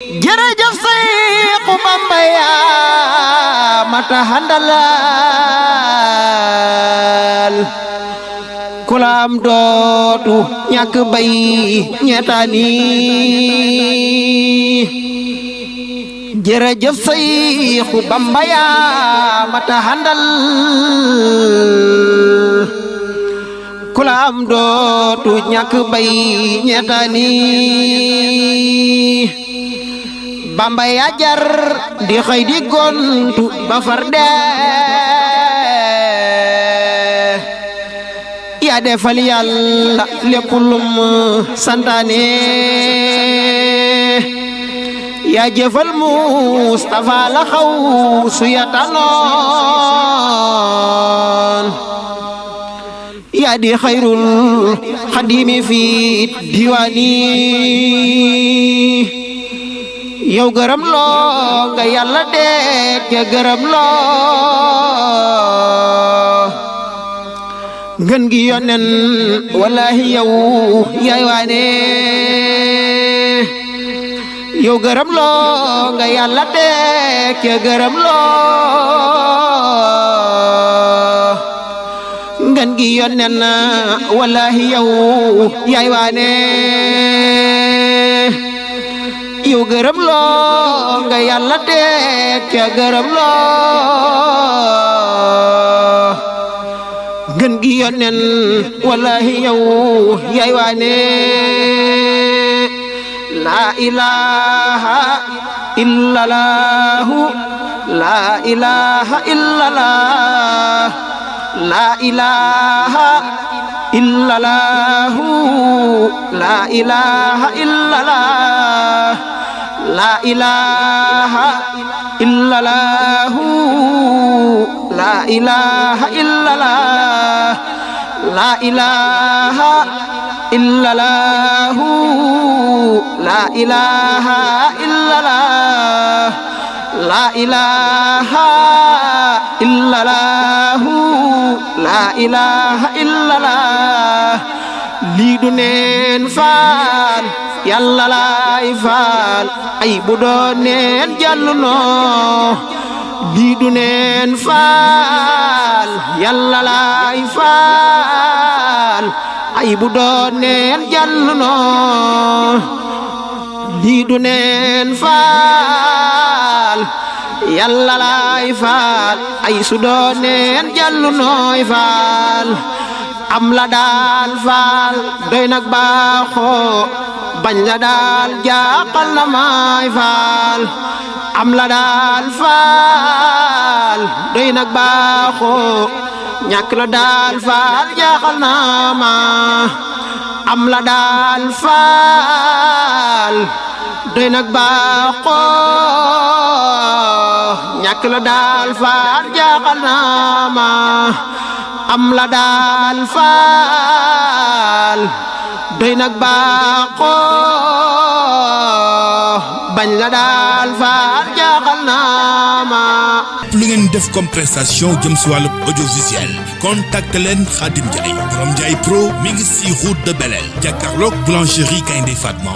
jërëjëf Seexu Bamba yaa mata handalal ku la am dootu ñàkk bay ñeetaani jërëjëf Seexu Bamba yaa mata handal ku la am dootu ñàkk bay ñeetaani Bamba yaa jar di xëy di gontu ba far dee yaa defal Yàlla lépp lum santaane yaa jëfal Mustafa la xaw su yatanoon yaa di xayrul xadimi fi diwaani yow gërëm loo nga Yàlla dee ke gërëm loo ngën gi yonen wallahi yow yaay waane yow gërëm loo nga Yàlla dee ke gërëm loo ngën gi yonen wallahi yow yaay waane yow gërëm loo nga Yàlla teg ca gërëm loo ngën gi yonen wallahi yow yaay waane la ilaha illallah la ilaha illallah la ilaha illallah la ilaha illallah la ilaha illallah la ilaha illallah la ilaha illallah la ilaha illallah la ilaha illallah la ilaha illallah lii du neen faal Yàlla laay faal ay bu doon neen jàllu noo lii du neen faal Yàlla laay faal ay bu doon neen jàllu noo lii du neen faal Yàlla laay faal ay su doon neen jàllu nooy faal am la daal faal doy nag baaxoo bañ la daal jaaxal na maay faal am la daal faal doy nag baaxoo ñàkk la daal faal jaaxal na ma am la daal faal doy nag baaxoo ñàkk la daal faal jaaxal na ma am la daal faal doy nag baaxoo bañ la daal faal jaaxal na ma. lu ngeen def comme prestation jëm si wàllu audiovisuel contacte leen Khadim Ndiaye borom Ndiaye Pro mi ngi si route de Belel jàkkaarloog boulangerie Gaynde Fatma.